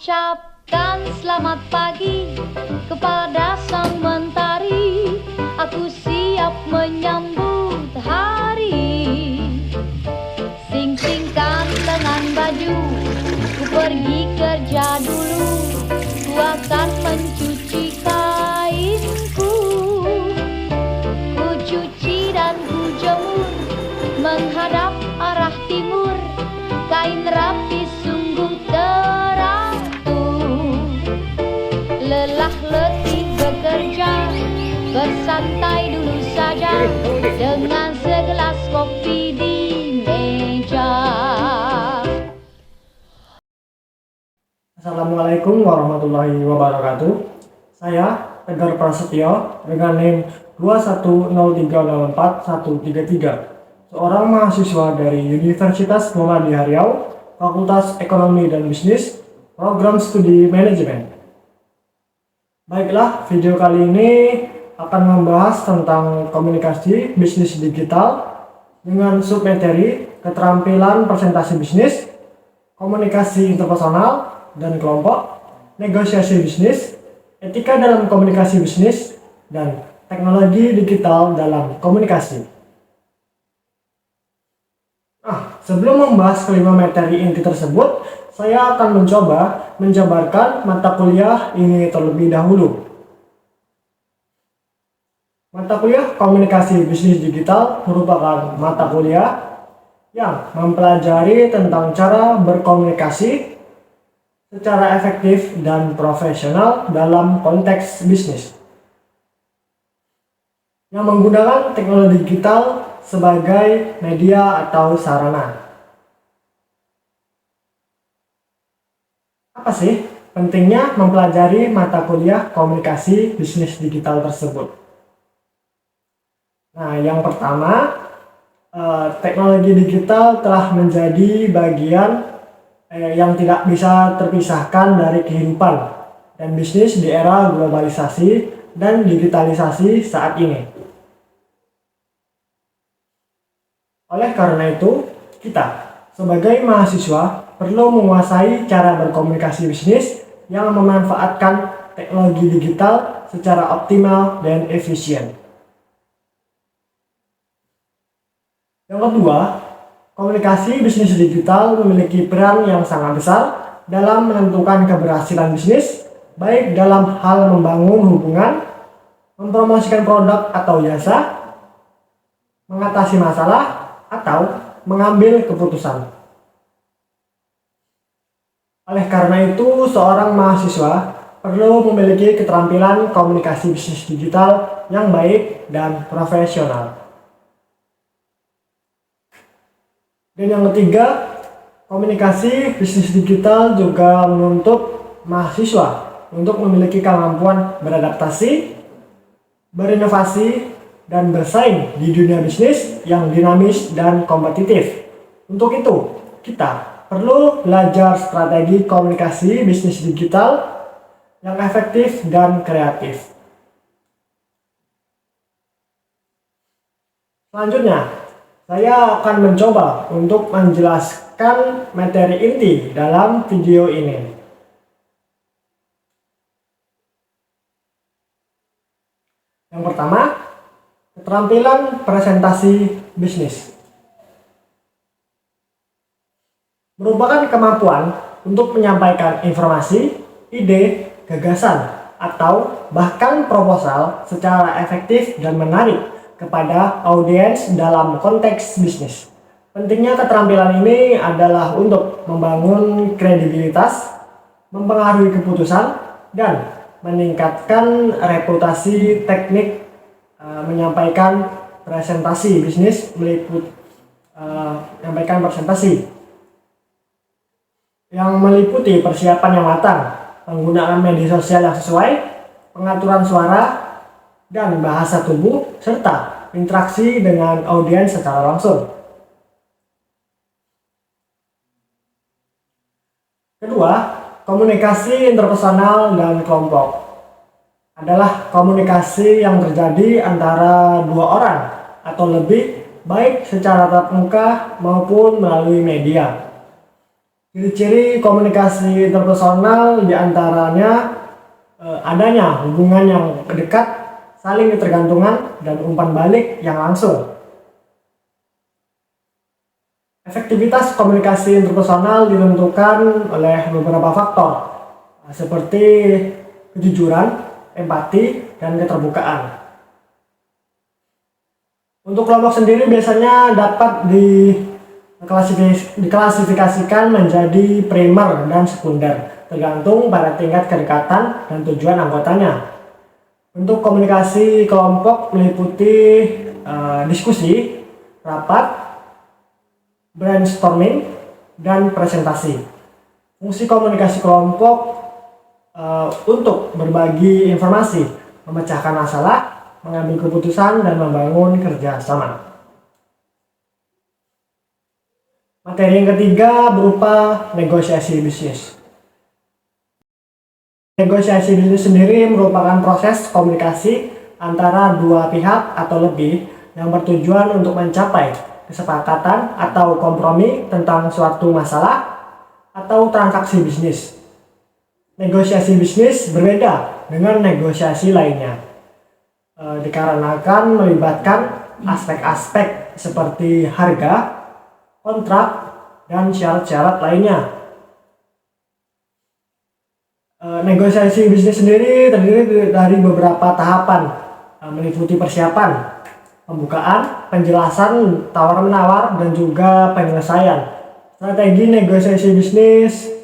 Ucapkan selamat pagi kepada sang mentari. Aku siap menyambut hari. Sing-singkan lengan baju, ku pergi kerja dulu. Ku akan mencuci kainku. Ku cuci dan ku jemur menghadap arah timur. Kain rapi sungguh teratur. Lelah letih bekerja, bersantai dulu saja dengan segelas kopi di meja. Assalamualaikum warahmatullahi wabarakatuh. Saya Tegar Prasetyo dengan NIM 210304133, seorang mahasiswa dari Universitas Muhammadiyah Riau, Fakultas Ekonomi dan Bisnis, Program Studi Manajemen. Baiklah, video kali ini akan membahas tentang komunikasi bisnis digital dengan submateri keterampilan presentasi bisnis, komunikasi interpersonal dan kelompok, negosiasi bisnis, etika dalam komunikasi bisnis, dan teknologi digital dalam komunikasi. Sebelum membahas kelima materi inti tersebut, saya akan mencoba menjabarkan mata kuliah ini terlebih dahulu. Mata kuliah komunikasi bisnis digital merupakan mata kuliah yang mempelajari tentang cara berkomunikasi secara efektif dan profesional dalam konteks bisnis, yang menggunakan teknologi digital sebagai media atau sarana. Apa sih pentingnya mempelajari mata kuliah komunikasi bisnis digital tersebut? Nah, yang pertama, teknologi digital telah menjadi bagian yang tidak bisa terpisahkan dari kehidupan dan bisnis di era globalisasi dan digitalisasi saat ini. Oleh karena itu, kita sebagai mahasiswa perlu menguasai cara berkomunikasi bisnis yang memanfaatkan teknologi digital secara optimal dan efisien. Yang kedua, komunikasi bisnis digital memiliki peran yang sangat besar dalam menentukan keberhasilan bisnis, baik dalam hal membangun hubungan, mempromosikan produk atau jasa, mengatasi masalah, atau mengambil keputusan. Oleh karena itu, seorang mahasiswa perlu memiliki keterampilan komunikasi bisnis digital yang baik dan profesional. Dan yang ketiga, komunikasi bisnis digital juga menuntut mahasiswa untuk memiliki kemampuan beradaptasi, berinovasi, dan bersaing di dunia bisnis yang dinamis dan kompetitif. Untuk itu, kita perlu belajar strategi komunikasi bisnis digital yang efektif dan kreatif. Selanjutnya, saya akan mencoba untuk menjelaskan materi inti dalam video ini. Yang pertama, keterampilan presentasi bisnis merupakan kemampuan untuk menyampaikan informasi, ide, gagasan, atau bahkan proposal secara efektif dan menarik kepada audiens dalam konteks bisnis. Pentingnya keterampilan ini adalah untuk membangun kredibilitas, mempengaruhi keputusan, dan meningkatkan reputasi teknik menyampaikan presentasi bisnis menyampaikan presentasi yang meliputi persiapan yang matang, penggunaan media sosial yang sesuai, pengaturan suara dan bahasa tubuh, serta interaksi dengan audiens secara langsung. Kedua, komunikasi interpersonal dan kelompok adalah komunikasi yang terjadi antara dua orang atau lebih, baik secara tatap muka maupun melalui media. Ciri-ciri komunikasi interpersonal diantaranya adanya hubungan yang dekat, saling ketergantungan, dan umpan balik yang langsung. Efektivitas komunikasi interpersonal ditentukan oleh beberapa faktor, seperti kejujuran, empati, dan keterbukaan. Untuk kelompok sendiri biasanya dapat diklasifikasikan menjadi primer dan sekunder, tergantung pada tingkat kedekatan dan tujuan anggotanya. Untuk komunikasi kelompok meliputi diskusi, rapat, brainstorming, dan presentasi. Fungsi komunikasi kelompok untuk berbagi informasi, memecahkan masalah, mengambil keputusan, dan membangun kerjasama. Materi yang ketiga berupa negosiasi bisnis. Negosiasi bisnis sendiri merupakan proses komunikasi antara dua pihak atau lebih yang bertujuan untuk mencapai kesepakatan atau kompromi tentang suatu masalah atau transaksi bisnis. Negosiasi bisnis berbeda dengan negosiasi lainnya, dikarenakan melibatkan aspek-aspek seperti harga, kontrak, dan syarat-syarat lainnya. Negosiasi bisnis sendiri terdiri dari beberapa tahapan, meliputi persiapan, pembukaan, penjelasan, tawar-menawar, dan juga penyelesaian. Strategi negosiasi bisnis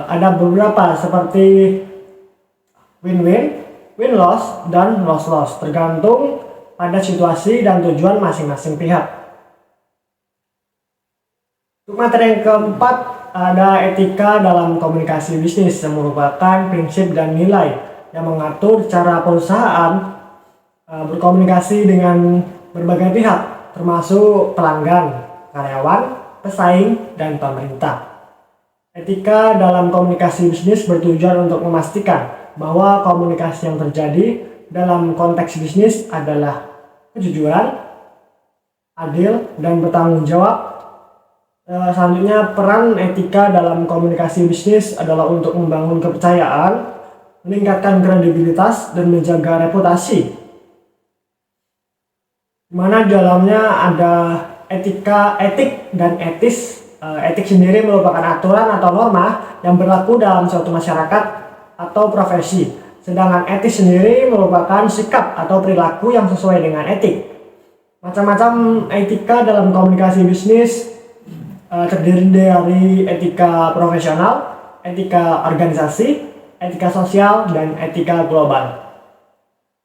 ada beberapa seperti win-win, win-loss, dan loss-loss, tergantung pada situasi dan tujuan masing-masing pihak. Untuk materi yang keempat, ada etika dalam komunikasi bisnis yang merupakan prinsip dan nilai yang mengatur cara perusahaan berkomunikasi dengan berbagai pihak, termasuk pelanggan, karyawan, pesaing, dan pemerintah. Etika dalam komunikasi bisnis bertujuan untuk memastikan bahwa komunikasi yang terjadi dalam konteks bisnis adalah kejujuran, adil, dan bertanggung jawab. Selanjutnya, peran etika dalam komunikasi bisnis adalah untuk membangun kepercayaan, meningkatkan kredibilitas, dan menjaga reputasi. Di mana di dalamnya ada etik, dan etis. Etik sendiri merupakan aturan atau norma yang berlaku dalam suatu masyarakat atau profesi. Sedangkan etis sendiri merupakan sikap atau perilaku yang sesuai dengan etik. Macam-macam etika dalam komunikasi bisnis terdiri dari etika profesional, etika organisasi, etika sosial, dan etika global.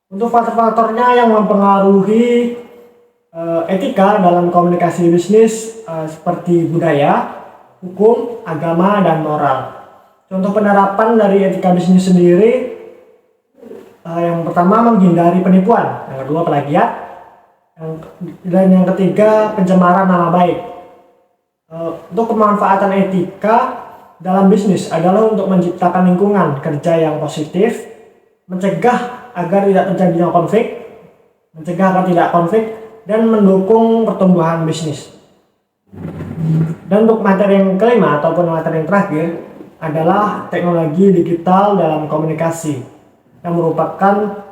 Untuk faktor-faktornya yang mempengaruhi etika dalam komunikasi bisnis seperti budaya, hukum, agama, dan moral. Contoh penerapan dari etika bisnis sendiri, yang pertama menghindari penipuan, yang kedua plagiat, dan yang ketiga pencemaran nama baik. Untuk kemanfaatan etika dalam bisnis adalah untuk menciptakan lingkungan kerja yang positif, mencegah agar tidak terjadinya konflik, dan mendukung pertumbuhan bisnis. Dan untuk materi yang kelima ataupun materi yang terakhir adalah teknologi digital dalam komunikasi, yang merupakan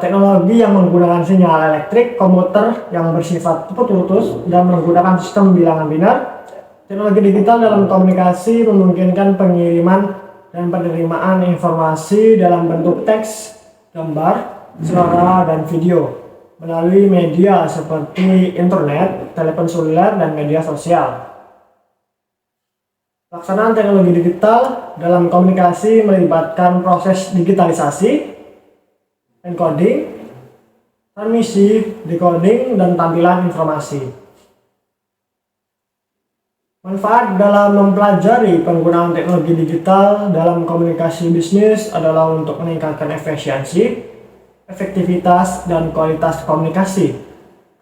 teknologi yang menggunakan sinyal elektrik, komuter yang bersifat putus dan menggunakan sistem bilangan biner. Teknologi digital dalam komunikasi memungkinkan pengiriman dan penerimaan informasi dalam bentuk teks, gambar, suara, dan video melalui media seperti internet, telepon seluler, dan media sosial. Pelaksanaan teknologi digital dalam komunikasi melibatkan proses digitalisasi, encoding, transmisi, decoding, dan tampilan informasi. Manfaat dalam mempelajari penggunaan teknologi digital dalam komunikasi bisnis adalah untuk meningkatkan efisiensi, efektivitas, dan kualitas komunikasi.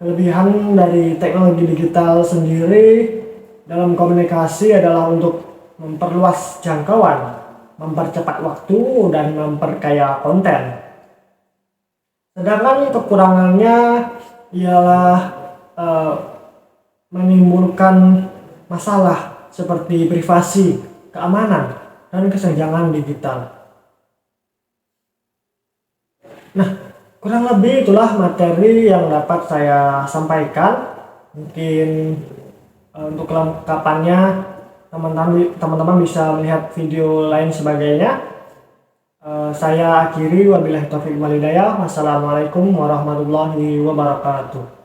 Kelebihan dari teknologi digital sendiri dalam komunikasi adalah untuk memperluas jangkauan, mempercepat waktu, dan memperkaya konten. Sedangkan kekurangannya ialah menimbulkan masalah seperti privasi, keamanan, dan kesenjangan digital. Nah, kurang lebih itulah materi yang dapat saya sampaikan. Mungkin untuk kelengkapannya teman-teman bisa melihat video lain sebagainya. Saya akhiri, wabillahi taufiq wal hidayah. Wassalamualaikum warahmatullahi wabarakatuh.